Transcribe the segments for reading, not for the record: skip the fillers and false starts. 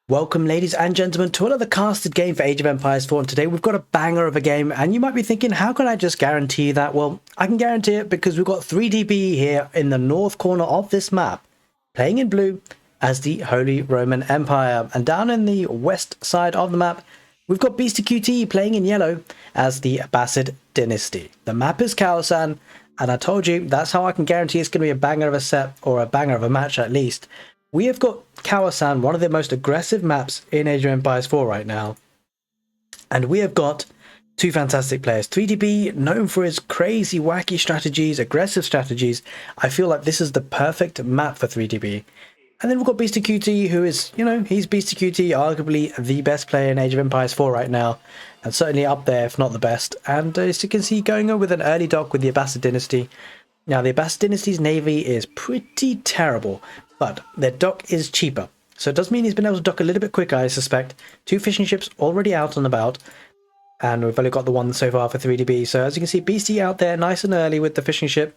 Welcome, ladies and gentlemen, to another casted game for Age of Empires 4, and today we've got a banger of a game, and you might be thinking, how can I just guarantee that? Well, I can guarantee it because we've got 3DB here in the north corner of this map, playing in blue as the Holy Roman Empire, and down in the west side of the map, we've got Beastyqt playing in yellow as the Abbasid dynasty. The map is Kawasan, and I told you, that's how I can guarantee it's going to be a banger of a set, or a banger of a match at least. We have got Kawasan, one of the most aggressive maps in Age of Empires 4 right now. And we have got two fantastic players. 3DB, known for his crazy, wacky strategies, aggressive strategies. I feel like this is the perfect map for 3DB. And then we've got Beastyqt, who is, he's Beastyqt, arguably the best player in Age of Empires 4 right now. And certainly up there, if not the best. And as you can see, going on with an early dock with the Abbasid dynasty. Now, the Abbasid dynasty's navy is pretty terrible, but their dock is cheaper. So it does mean he's been able to dock a little bit quicker, I suspect. Two fishing ships already out and about. And we've only got the one so far for 3DB. So as you can see, Beastie out there nice and early with the fishing ship.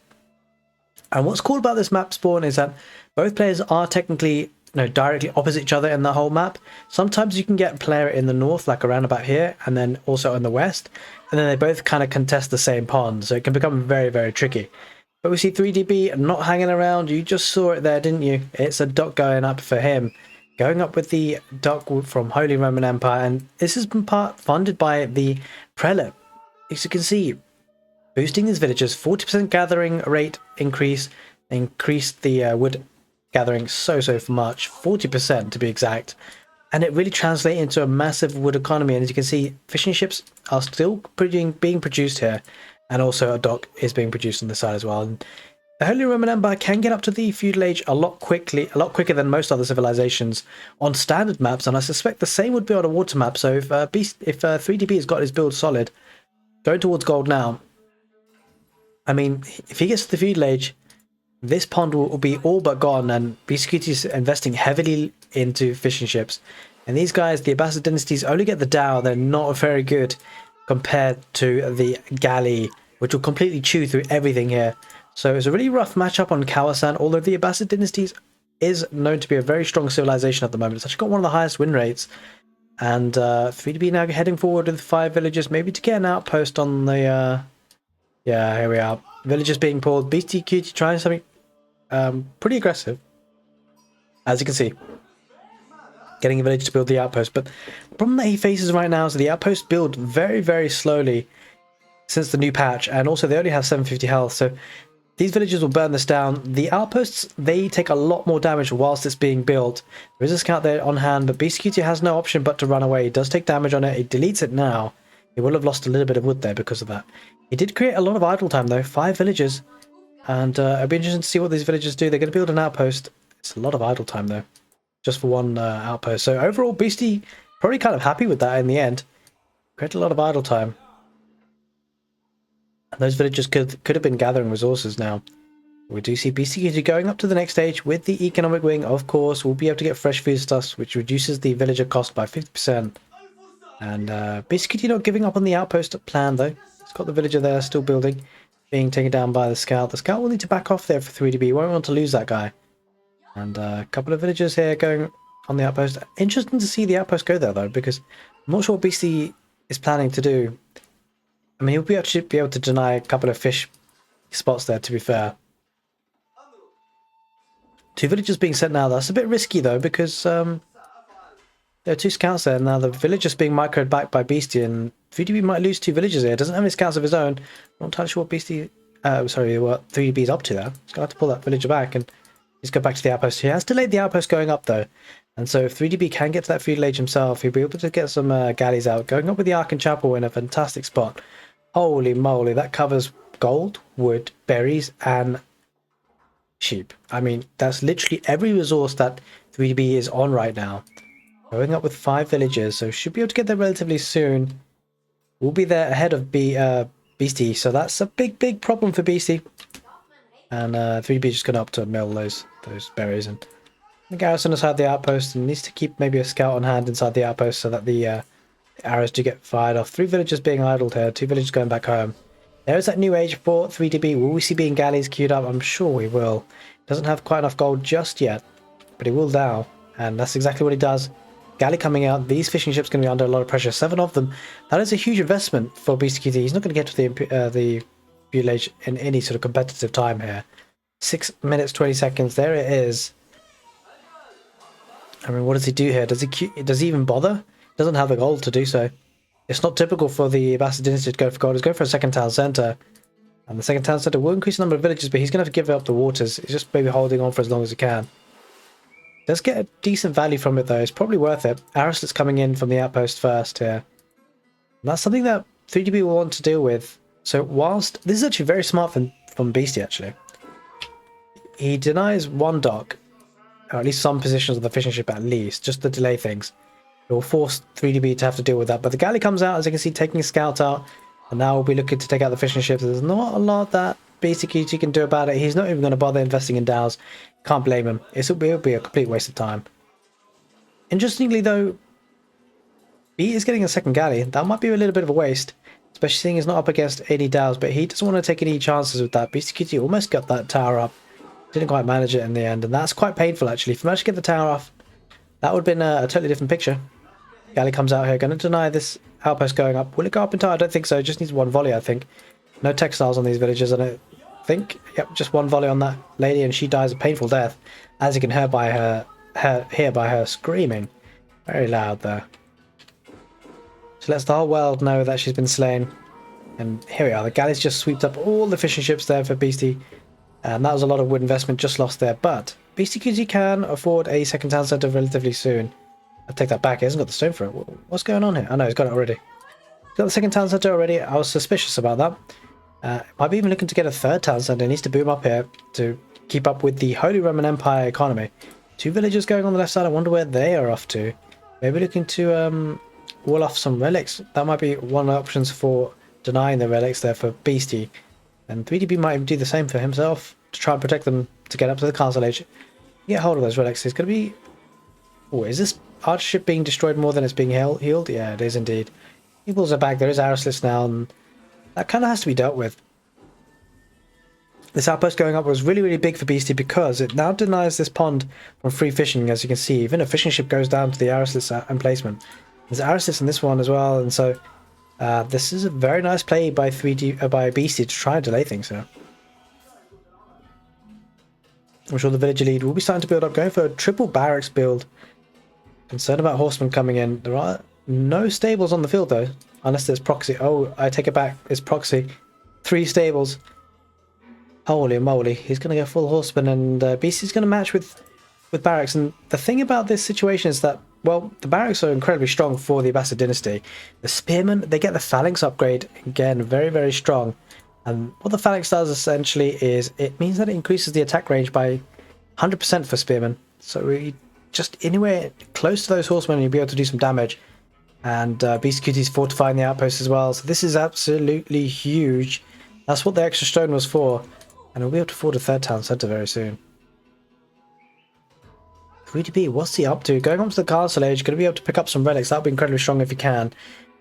And what's cool about this map spawn is that both players are technically directly opposite each other in the whole map. Sometimes you can get a player in the north, like around about here, and then also in the west. And then they both kind of contest the same pond. So it can become very, very tricky. But we see 3DB not hanging around. You just saw it there, didn't you? It's a dock going up for him. Going up with the dock from Holy Roman Empire. And this has been funded by the Prelate. As you can see, boosting his villagers. 40% gathering rate increase. Increased the wood gathering so much. 40% to be exact. And it really translates into a massive wood economy. And as you can see, fishing ships are still being produced here. And also a dock is being produced on the side as well. And the Holy Roman Empire can get up to the feudal age a lot quicker than most other civilizations on standard maps. And I suspect the same would be on a water map. So if 3DB has got his build solid, going towards gold now, I mean, if he gets to the feudal age, this pond will be all but gone. And Beastyqt is investing heavily into fishing ships. And these guys, the Abbasid dynasties, only get the Dow. They're not very good compared to the galley, which will completely chew through everything here. So it's a really rough matchup on Kawasan, although the Abbasid dynasties is known to be a very strong civilization at the moment. It's actually got one of the highest win rates. And 3DB now heading forward with 5 villagers, maybe to get an outpost on the... yeah, here we are. Villagers being pulled. Beastyqt trying something pretty aggressive, as you can see. Getting a village to build the outpost, but the problem that he faces right now is that the outposts build very, very slowly since the new patch, and also they only have 750 health, so these villagers will burn this down. The outposts, they take a lot more damage whilst it's being built. There is a scout there on hand, but Beastyqt has no option but to run away. He does take damage on it. He deletes it now. He will have lost a little bit of wood there because of that. He did create a lot of idle time though, 5 villagers, and it'll be interesting to see what these villagers do. They're going to build an outpost. It's a lot of idle time though, just for one outpost. So overall, Beastie probably kind of happy with that in the end. Created a lot of idle time. And those villagers could have been gathering resources now. We do see Beastyqt going up to the next stage with the economic wing. Of course, we'll be able to get fresh foodstuffs, which reduces the villager cost by 50%. And Beastyqt not giving up on the outpost plan though. It's got the villager there still building, being taken down by the scout. The scout will need to back off there for 3DB. We won't want to lose that guy. And a couple of villagers here going on the outpost. Interesting to see the outpost go there though, because I'm not sure what Beastie is planning to do. I mean, he'll actually be able to deny a couple of fish spots there, to be fair. 2 villagers being sent now. That's a bit risky though, because there are 2 scouts there. Now the villagers being microed back by Beastie, and 3DB might lose 2 villagers here. Doesn't have any scouts of his own. Not entirely sure what Beastie... what 3DB is up to there. He's going to have to pull that villager back and he's go back to the outpost. He has delayed the outpost going up though. And so if 3DB can get to that feudal age himself, he'll be able to get some galleys out. Going up with the Ark and Chapel in a fantastic spot. Holy moly, that covers gold, wood, berries, and sheep. I mean, that's literally every resource that 3DB is on right now. Going up with 5 villagers, so should be able to get there relatively soon. We'll be there ahead of Beastie, so that's a big problem for Beastie. And 3DB just going up to mill those berries. And the garrison inside the outpost and needs to keep maybe a scout on hand inside the outpost so that the arrows do get fired off. 3 villagers being idled here, 2 villagers going back home. There is that new age for 3DB. Will we see being galleys queued up? I'm sure we will. Doesn't have quite enough gold just yet, but he will now. And that's exactly what he does. Galley coming out. These fishing ships going to be under a lot of pressure. 7 of them. That is a huge investment for Beastyqt. He's not going to get to the Imperial in any sort of competitive time here. 6 minutes 20 seconds. There it is. I mean, what does he do here? Does he even bother? He doesn't have the gold to do so. It's not typical for the abbasid dynasty to go for gold. He's going for a second town centre. And the second town centre will increase the number of villages, but he's going to have to give up the waters. He's just maybe holding on for as long as he can. Does get a decent value from it though. It's probably worth it. Aristote's coming in from the outpost first here. And that's something that 3DB will want to deal with. So whilst this is actually very smart from Beasty actually. He denies one dock, or at least some positions of the fishing ship at least, just to delay things. It will force 3DB to have to deal with that. But the galley comes out, as you can see, taking a scout out. And now we'll be looking to take out the fishing ships. There's not a lot that Beastyqt can do about it. He's not even going to bother investing in dhows. Can't blame him. It'll be a complete waste of time. Interestingly though, he is getting a second galley. That might be a little bit of a waste, especially seeing he's not up against any dhows, but he doesn't want to take any chances with that. Beastyqt almost got that tower up. Didn't quite manage it in the end, and that's quite painful actually. If you managed to get the tower off, that would have been a totally different picture. Galley comes out here, going to deny this outpost going up. Will it go up in time? I don't think so. It just needs one volley, I think. No textiles on these villages, I don't think. Yep, just one volley on that lady, and she dies a painful death, as you can hear by her screaming. Very loud there. She lets the whole world know that she's been slain. And here we are. The galley's just swept up all the fishing ships there for Beasty. And that was a lot of wood investment just lost there. But Beastyqt can afford a second town centre relatively soon. I'll take that back. He hasn't got the stone for it. What's going on here? Oh no, he's got it already. He's got the second town centre already. I was suspicious about that. Might be even looking to get a third town centre. He needs to boom up here to keep up with the Holy Roman Empire economy. 2 villagers going on the left side. I wonder where they are off to. Maybe looking to wall off some relics. That might be one of the options for denying the relics there for Beasty. And 3DB might even do the same for himself to try and protect them to get up to the castle age. Get hold of those relics. It's going to be... Oh, is this archership being destroyed more than it's being healed? Yeah, it is indeed. Eagles are back. There is Aristoteles now, and that kind of has to be dealt with. This outpost going up was really, really big for Beasty because it now denies this pond from free fishing, as you can see. Even a fishing ship goes down to the Aristoteles emplacement. There's Aristoteles in this one as well, and so this is a very nice play by by Beasty to try and delay things here. I'm sure the villager lead will be starting to build up, going for a triple barracks build. Concerned about horsemen coming in. There are no stables on the field though, unless there's proxy. Oh, I take it back. It's proxy. 3 stables. Holy moly, he's going to go full horseman, and Beasty's going to match with barracks. And the thing about this situation is that, well, the barracks are incredibly strong for the Abbasid dynasty. The spearmen, they get the phalanx upgrade, again, very, very strong. And what the phalanx does essentially is it means that it increases the attack range by 100% for spearmen. So we just anywhere close to those horsemen, you'll be able to do some damage. And Beastyqt is fortifying the outpost as well. So this is absolutely huge. That's what the extra stone was for. And we'll be able to afford a third town centre very soon. 3DB, what's he up to? Going on to the castle age, going to be able to pick up some relics. That'll be incredibly strong if he can.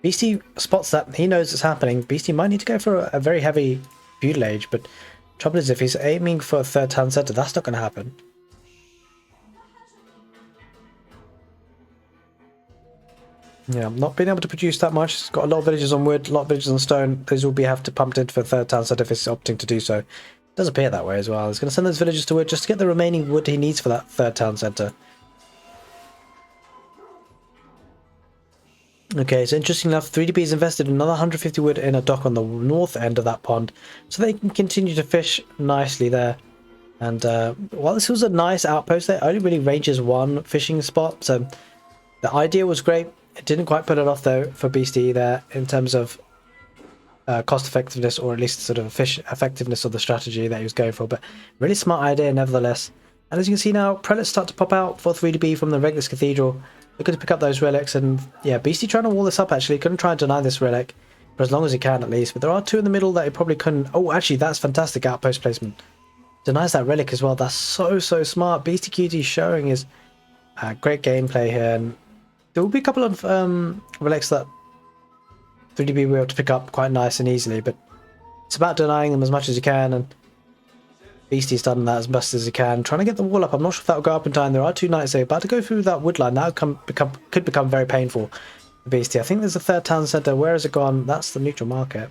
Beasty spots that. He knows it's happening. Beasty might need to go for a very heavy feudal age, but trouble is if he's aiming for a third town centre, that's not going to happen. Yeah, not being able to produce that much. It's got a lot of villages on wood, a lot of villages on stone. Those will have to pump into for a third town centre if it's opting to do so. It does appear that way as well. He's going to send those villagers to wood just to get the remaining wood he needs for that third town centre. Okay, so interesting enough, 3DB has invested another 150 wood in a dock on the north end of that pond, so they can continue to fish nicely there. And while this was a nice outpost, there only really ranges 1 fishing spot, so the idea was great. It didn't quite pull it off though for Beasty there in terms of cost effectiveness, or at least sort of effectiveness of the strategy that he was going for, but really smart idea nevertheless. And as you can see now, prelates start to pop out for 3DB from the Regulus Cathedral. Looking to pick up those relics, and yeah, Beasty trying to wall this up actually. Couldn't try and deny this relic for as long as he can at least, but there are 2 in the middle that he probably couldn't. Oh, actually that's fantastic outpost placement. Denies that relic as well. That's so smart. Beastyqt showing his great gameplay here, and there will be a couple of relics that 3DB will be able to pick up quite nice and easily, but it's about denying them as much as you can. And Beasty's done that as best as he can, trying to get the wall up. I'm not sure if that'll go up in time. There are 2 knights there, about to go through that wood line. That could become very painful for Beasty. I think there's a 3rd town centre. Where has it gone? That's the neutral market.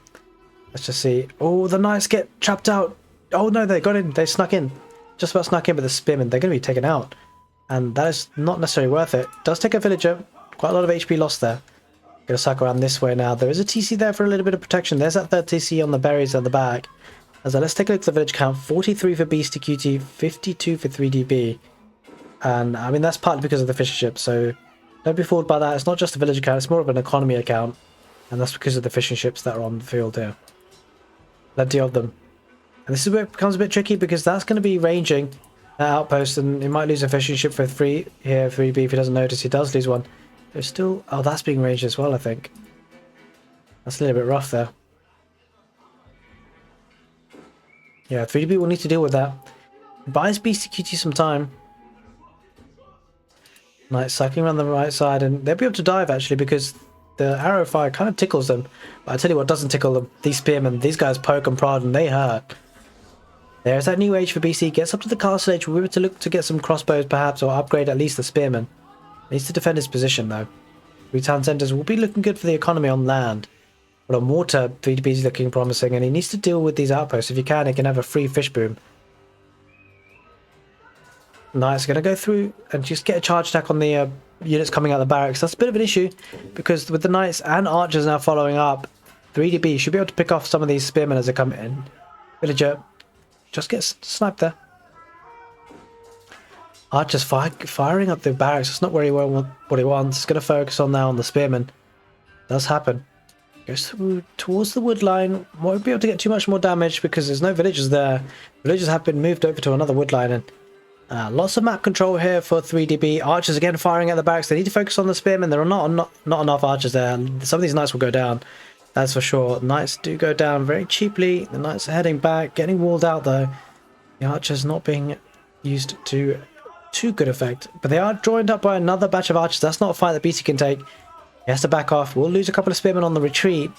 Let's just see. Oh, the knights get trapped out. Oh no, they got in. They snuck in. Just about snuck in with the spearmen. They're going to be taken out. And that is not necessarily worth it. Does take a villager. Quite a lot of HP lost there. Going to cycle around this way now. There is a TC there for a little bit of protection. There's that 3rd TC on the berries at the back. So let's take a look at the village count. 43 for Beastyqt, 52 for 3DB. And I mean, that's partly because of the fisher ship, so don't be fooled by that. It's not just a village account, it's more of an economy account. And that's because of the fishing ships that are on the field here. Plenty of them. And this is where it becomes a bit tricky because that's going to be ranging that outpost, and he might lose a fishing ship for 3 here, 3B if he doesn't notice. He does lose one. There's still... Oh, that's being ranged as well, I think. That's a little bit rough there. Yeah, 3DB will need to deal with that. Buys Beastyqt some time. Knight cycling around the right side, and they'll be able to dive actually because the arrow fire kind of tickles them. But I tell you what doesn't tickle them. These spearmen, these guys poke and prod and they hurt. There's that new age for BC. Gets up to the castle age. We're able to look to get some crossbows perhaps, or upgrade at least the spearman. Needs to defend his position though. 3 town centres will be looking good for the economy on land. But on water, 3DB is looking promising, and he needs to deal with these outposts. If he can have a free fish boom. Knights are going to go through and just get a charge attack on the units coming out of the barracks. That's a bit of an issue, because with the knights and archers now following up, 3DB should be able to pick off some of these spearmen as they come in. Villager just gets sniped there. Archer's firing up the barracks. It's not where what he wants. He's going to focus on now on the spearmen. Does happen. Goes through towards the wood line. Won't be able to get too much more damage because there's no villagers there. Villagers have been moved over to another wood line, and lots of map control here for 3DB. Archers again firing at the barracks. They need to focus on the spearmen. There are not enough archers there. Some of these knights will go down. That's for sure. Knights do go down very cheaply. The knights are heading back, getting walled out though. The archers not being used to too good effect, but they are joined up by another batch of archers. That's not a fight that BC can take. He has to back off. We'll lose a couple of spearmen on the retreat,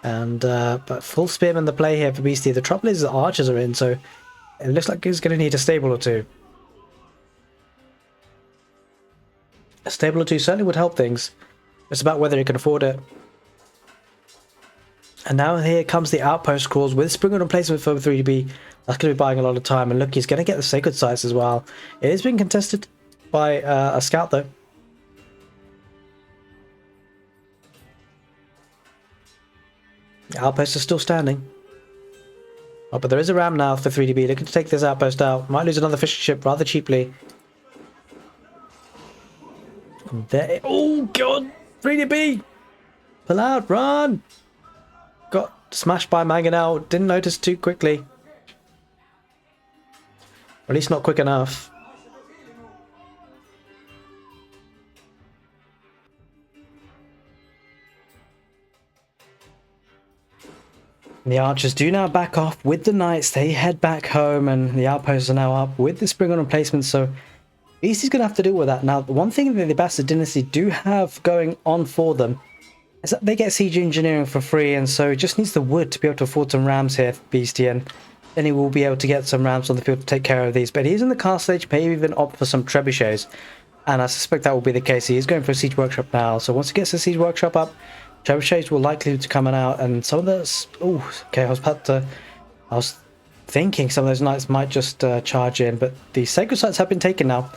and but full spearmen the play here for Beasty. The trouble is the archers are in, so it looks like he's going to need a stable or two. A stable or two certainly would help things. It's about whether he can afford it. And now here comes the outpost crawls with Springer replacement for 3DB. That's going to be buying a lot of time. And look, he's going to get the sacred sites as well. It is being contested by a scout though. The outposts are still standing. Oh, but there is a ram now for 3DB looking to take this outpost out. Might lose another fishing ship rather cheaply. And there, oh god! 3DB! Pull out, run! Got smashed by Mangonel, didn't notice too quickly. Or at least not quick enough. And the archers do now back off with the knights. They head back home and the outposts are now up with the spring on replacement. So Beasty's going to have to deal with that. Now, the one thing that the Abbasid dynasty do have going on for them is that they get siege engineering for free, and so he just needs the wood to be able to afford some rams here for Beasty, and then he will be able to get some rams on the field to take care of these. But he's in the castle age, maybe even opt for some trebuchets, and I suspect that will be the case. He is going for a siege workshop now, so once he gets the siege workshop up, trebuchets will likely to come out, and some of those... Oh, okay, I was thinking some of those knights might just charge in, but the sacred sites have been taken now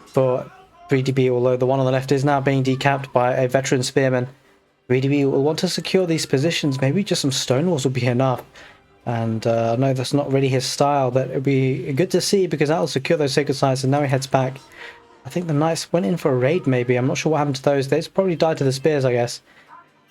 for 3DB, although the one on the left is now being decapped by a veteran spearman. 3DB will want to secure these positions. Maybe just some stone walls will be enough. And I know that's not really his style, but it would be good to see because that will secure those sacred sites. And now he heads back. I think the knights went in for a raid maybe. I'm not sure what happened to those. They probably died to the spears, I guess.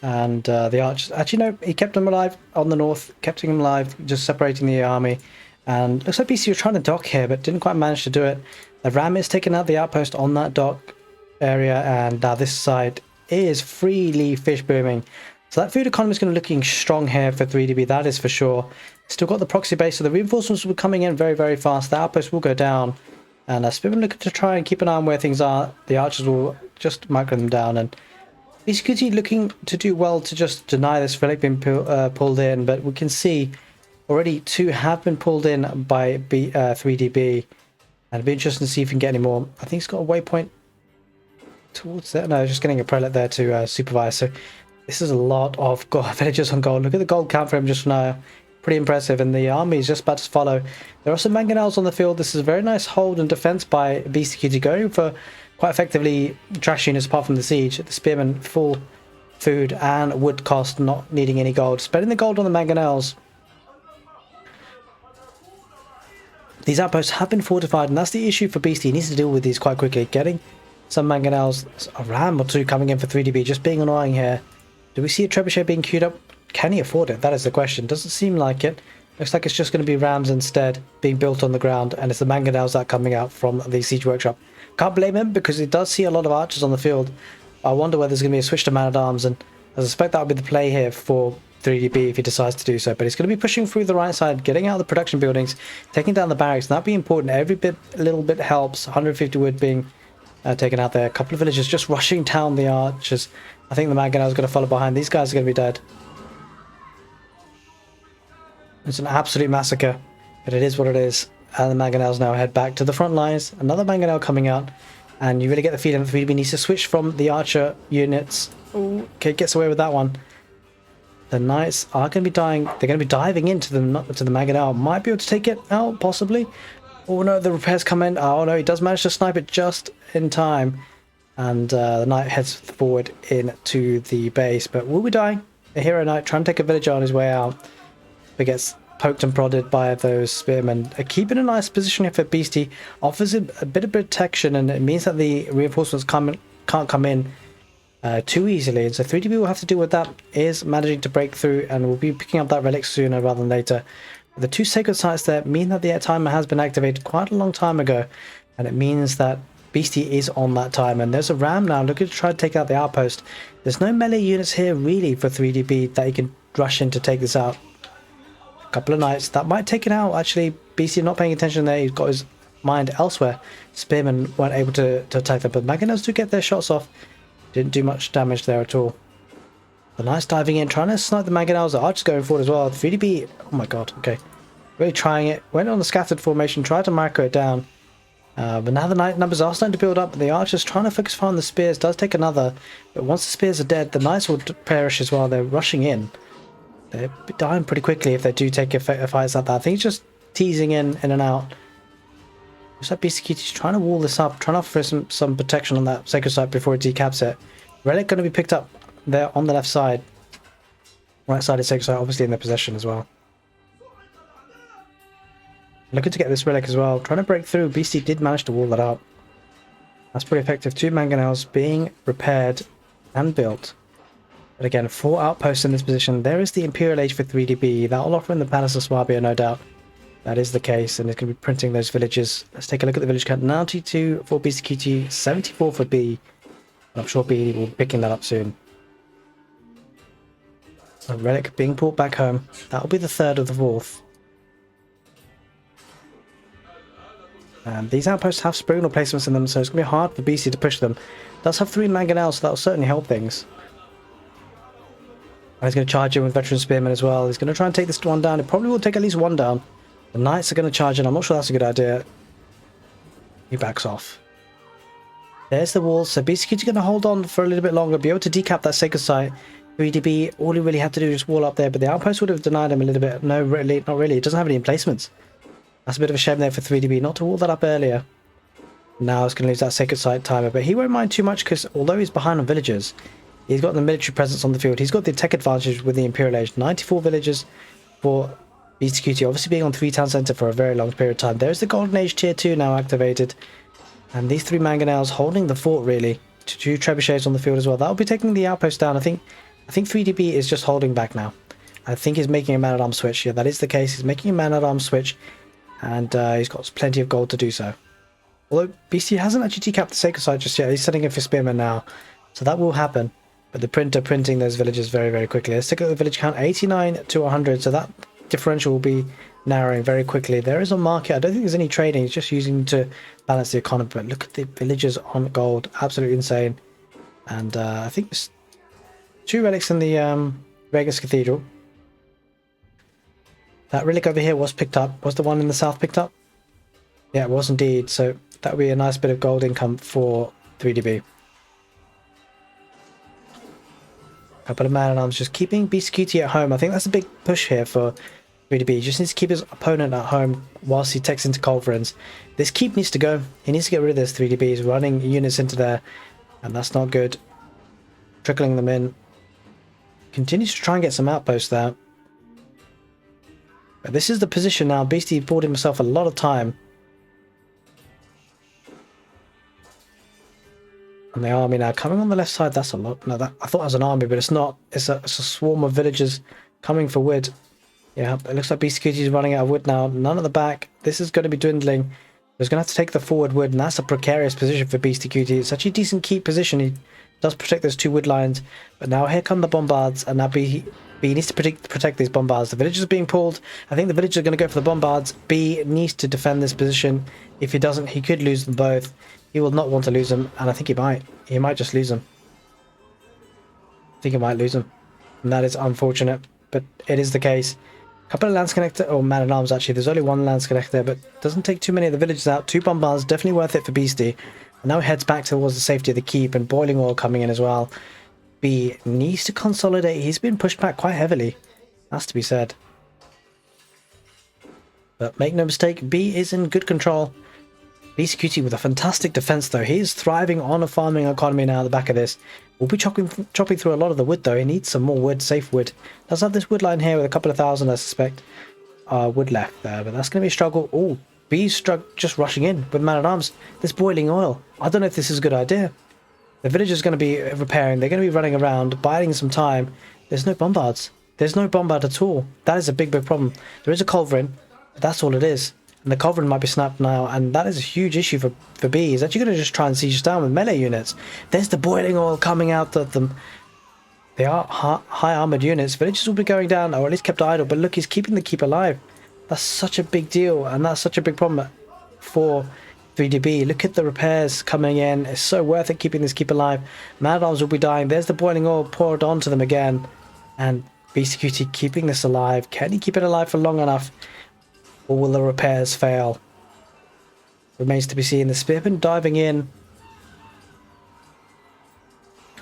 And the archers... Actually, no, he kept them alive on the north. Kept them alive, just separating the army. And looks like BC was trying to dock here, but didn't quite manage to do it. The ram is taking out the outpost on that dock area. And now this side is freely fish booming, so that food economy is going to be looking strong here for 3DB, that is for sure. Still got the proxy base, so the reinforcements will be coming in very, very fast. The outpost will go down, and Spearman looking to try and keep an eye on where things are. The archers will just micro them down, and Beastyqt looking to do well to just deny this relic being pulled in, but we can see Already 2 have been pulled in by 3DB. And it'd be interesting to see if we can get any more. I think he's got a waypoint towards there. No, just getting a prelate there to supervise. So this is a lot of villagers on gold. Look at the gold count for him just now. Pretty impressive. And the army is just about to follow. There are some mangonels on the field. This is a very nice hold and defense by Beastyqt, going for quite effectively trash units apart from the siege. The spearmen full food and wood cost, not needing any gold. Spending the gold on the mangonels. These outposts have been fortified, and that's the issue for Beastie. He needs to deal with these quite quickly. Getting some mangonels, a ram or two coming in for 3DB, just being annoying here. Do we see a trebuchet being queued up? Can he afford it? That is the question. Doesn't seem like it. Looks like it's just going to be rams instead being built on the ground, and it's the mangonels that are coming out from the siege workshop. Can't blame him because he does see a lot of archers on the field. I wonder whether there's going to be a switch to man-at-arms, and I suspect that would be the play here for 3DB if he decides to do so. But he's going to be pushing through the right side, getting out of the production buildings, taking down the barracks, and that'd be important. Every little bit helps. 150 wood being taken out there. A couple of villagers just rushing down the archers. I think the mangonels are going to follow behind. These guys are going to be dead. It's an absolute massacre, but it is what it is. And the mangonels now head back to the front lines. Another mangonel coming out, and you really get the feeling that 3DB needs to switch from the archer units. Ooh, okay, gets away with that one. The knights are going to be dying. They're going to be diving into the mangonel. Might be able to take it out, possibly. Oh no, the repairs come in. Oh no, he does manage to snipe it just in time. And the knight heads forward into the base. But will be dying. A hero knight trying to take a villager on his way out. But gets poked and prodded by those spearmen. Keeping a nice position here for Beastie. Offers him a bit of protection, and it means that the reinforcements can't come in too easily, and so 3DB will have to deal with that. Is managing to break through, and we'll be picking up that relic sooner rather than later. The 2 sacred sites there mean that the timer has been activated quite a long time ago, and it means that Beastie is on that timer. And there's a ram now looking to try to take out the outpost. There's no melee units here really for 3DB that he can rush in to take this out. A couple of knights that might take it out. Actually, Beastie not paying attention there. He's got his mind elsewhere. Spearmen weren't able to attack them, but mangonels do get their shots off. Didn't do much damage there at all. The knights diving in, trying to snipe the mangonels. The archers going forward as well. 3DB, oh my god, okay. Really trying it. Went on the scattered formation, tried to micro it down. But now the knight numbers are starting to build up. The archers trying to focus fire on the spears. Does take another. But once the spears are dead, the knights will perish as well. They're rushing in. They're dying pretty quickly if they do take a fight like that. I think he's just teasing in and out. Looks like Beastyqt trying to wall this up, trying to offer some protection on that sacred site before it decaps it. Relic going to be picked up there on the left side. Right side is sacred site, obviously in their possession as well. Looking to get this relic as well. Trying to break through. Beastie did manage to wall that up. That's pretty effective. 2 mangonels being repaired and built. But again, 4 outposts in this position. There is the Imperial age for 3DB. That will offer in the Palace of Swabia, no doubt. That is the case, and it's going to be printing those villages. Let's take a look at the village count. 92 for Beastyqt, 74 for B. And I'm sure B will be picking that up soon. A relic being brought back home. That will be the 3rd of the 4th. And these outposts have spring replacements in them, so it's going to be hard for BC to push them. Does have 3 mangonels, so that will certainly help things. And he's going to charge in with veteran spearmen as well. He's going to try and take this one down. It probably will take at least 1 down. The knights are going to charge in. I'm not sure that's a good idea. He backs off. There's the wall. So Beastyqt going to hold on for a little bit longer, be able to decap that sacred site. 3DB, all he really had to do is wall up there, but the outpost would have denied him a little bit. No, really, not really. It doesn't have any emplacements. That's a bit of a shame there for 3DB, not to wall that up earlier. Now it's going to lose that sacred site timer, but he won't mind too much because although he's behind on villagers, he's got the military presence on the field. He's got the tech advantage with the Imperial age. 94 villagers for Beastyqt, obviously being on 3 town centre for a very long period of time. There's the Golden Age tier 2 now activated. And these 3 mangonels holding the fort really. 2 trebuchets on the field as well. That'll be taking the outpost down. I think 3DB is just holding back now. I think he's making a man-at-arms switch. Yeah, that is the case. He's making a man-at-arms switch. And he's got plenty of gold to do so. Although BC hasn't actually decapped the sacred site just yet. He's setting it for spearmen now. So that will happen. But the printer printing those villages very, very quickly. Let's take a look at the village count. 89 to 100. So that differential will be narrowing very quickly. There is a market. I don't think there's any trading. It's just using to balance the economy. But look at the villagers on gold. Absolutely insane. And I think there's 2 relics in the Vegas Cathedral. That relic over here was picked up. Was the one in the south picked up? Yeah, it was indeed. So that would be a nice bit of gold income for 3DB. Couple of man-at-arms just keeping Beastyqt at home. I think that's a big push here for 3DB. He just needs to keep his opponent at home whilst he takes into culverins. This keep needs to go. He needs to get rid of this 3DB. He's running units into there, and that's not good. Trickling them in. Continues to try and get some outposts there. But this is the position now. Beastie bought himself a lot of time. And the army now coming on the left side. That's a lot. No, that I thought it was an army, but it's not. It's a swarm of villagers coming for wood. Yeah, it looks like Beastyqt is running out of wood now. None at the back. This is going to be dwindling. He's going to have to take the forward wood, and that's a precarious position for Beastyqt. It's such a decent keep position. He does protect those two wood lines, but now here come the bombards, and now B needs to protect these bombards. The villagers are being pulled. I think the villagers are going to go for the bombards. B needs to defend this position. If he doesn't, he could lose them both. He will not want to lose them, and I think he might. He might just lose them. I think he might lose them, and that is unfortunate, but it is the case. A couple of lance connector, or man-at-arms actually. There's only one lance connector there, but doesn't take too many of the villagers out. Two bombards, definitely worth it for Beastie. And now he heads back towards the safety of the keep, and boiling oil coming in as well. B needs to consolidate. He's been pushed back quite heavily. Has to be said. But make no mistake, B is in good control. Beastyqt with a fantastic defense though. He is thriving on a farming economy now at the back of this. We'll be chopping through a lot of the wood though. He needs some more wood, safe wood. Does have this wood line here with a couple of thousand, I suspect. Wood left there, but that's going to be a struggle. Oh, B's just rushing in with man-at-arms. This boiling oil. I don't know if this is a good idea. The villagers are going to be repairing. They're going to be running around, biding some time. There's no bombards. There's no bombard at all. That is a big, big problem. There is a culverin, but that's all it is. And the culverin might be snapped now, and that is a huge issue for B. He's actually going to just try and siege us down with melee units. There's the boiling oil coming out of them. They are high armoured units. Villagers will be going down, or at least kept idle. But look, he's keeping the keep alive. That's such a big deal, and that's such a big problem for 3DB. Look at the repairs coming in. It's so worth it keeping this keep alive. Man-at-arms will be dying. There's the boiling oil poured onto them again. And Beastyqt keeping this alive. Can he keep it alive for long enough? Or will the repairs fail? Remains to be seen. The spearman diving in.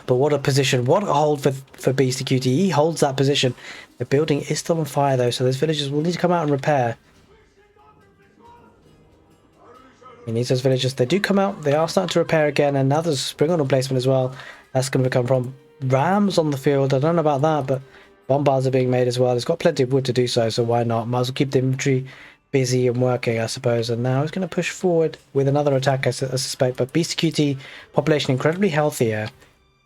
But what a position. What a hold for Beastyqt. He holds that position. The building is still on fire though, so those villagers will need to come out and repair. He needs those villagers. They do come out. They are starting to repair again, and now there's a spring on placement as well. That's going to come from rams on the field. I don't know about that, but bombards are being made as well. It's got plenty of wood to do so, so why not? Might as well keep the infantry busy and working, I suppose. And now he's going to push forward with another attack, I suspect. But Beastyqt population incredibly healthy here.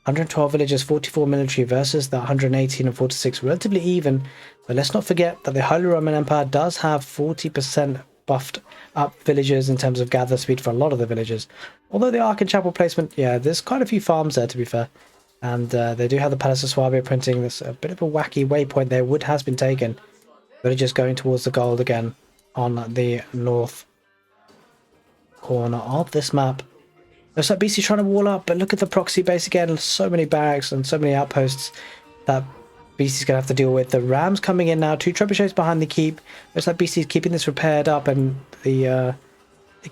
112 villagers, 44 military versus the 118 and 46, relatively even. But let's not forget that the Holy Roman Empire does have 40% buffed up villagers in terms of gather speed for a lot of the villagers. Although the Ark and Chapel placement, yeah, there's quite a few farms there to be fair. And they do have the Palace of Swabia printing. There's a bit of a wacky waypoint there. Wood has been taken. Villagers going towards the gold again on the north corner of this map. Looks like BC trying to wall up, but look at the proxy base again. So many barracks and so many outposts that BC's going to have to deal with. The Rams coming in now. 2 trebuchets behind the keep. Looks like BC's keeping this repaired up, and the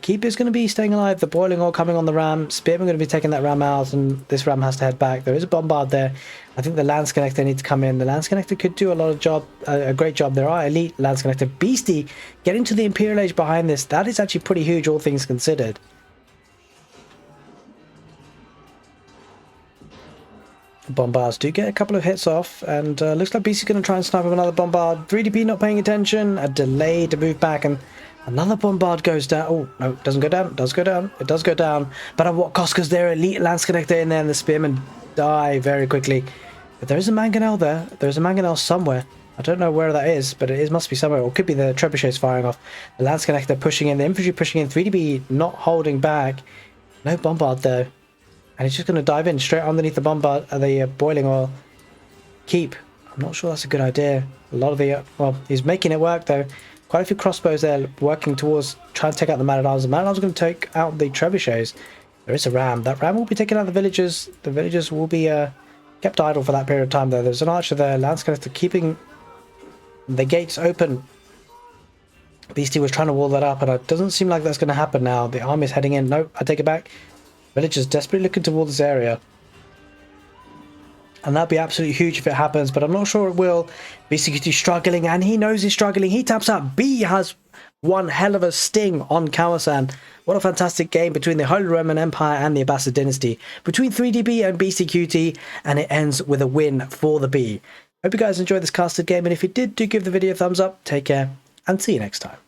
keep is going to be staying alive. The boiling oil coming on the ram. Spearman going to be taking that ram out, and this ram has to head back. There is a bombard there. I think the lance connector needs to come in. The lance connector could do a great job. There are elite lance connector. Beastie getting to the Imperial Age behind this. That is actually pretty huge, all things considered. Bombards do get a couple of hits off, and looks like BC's going to try and snipe him another bombard. 3DB not paying attention. A delay to move back, and another bombard goes down. Oh, no, it doesn't go down. It does go down. It does go down. But at what cost? Because there are elite lance connector in there, and the spearmen die very quickly. But there is a mangonel there. There's a mangonel somewhere. I don't know where that is, but it must be somewhere. Or it could be the trebuchets firing off. The lance connector pushing in. The infantry pushing in. 3DB not holding back. No bombard though. And he's just going to dive in straight underneath the bombard, the boiling oil keep. I'm not sure that's a good idea. A lot of the, well, he's making it work though. Quite a few crossbows there working towards trying to take out the man-at-arms. The man-at-arms are going to take out the trebuchets. There is a ram. That ram will be taking out the villagers. The villagers will be kept idle for that period of time though. There's an archer there. Lance connector keeping the gates open. Beastie was trying to wall that up, and it doesn't seem like that's going to happen now. The army is heading in. Nope, I take it back. Villagers desperately looking to wall this area. And that'd be absolutely huge if it happens, but I'm not sure it will. Beastyqt struggling, and he knows he's struggling. He taps out. B has one hell of a sting on Kawasan. What a fantastic game between the Holy Roman Empire and the Abbasid dynasty. Between 3DB and Beastyqt, and it ends with a win for the B. Hope you guys enjoyed this casted game, and if you did, do give the video a thumbs up. Take care, and see you next time.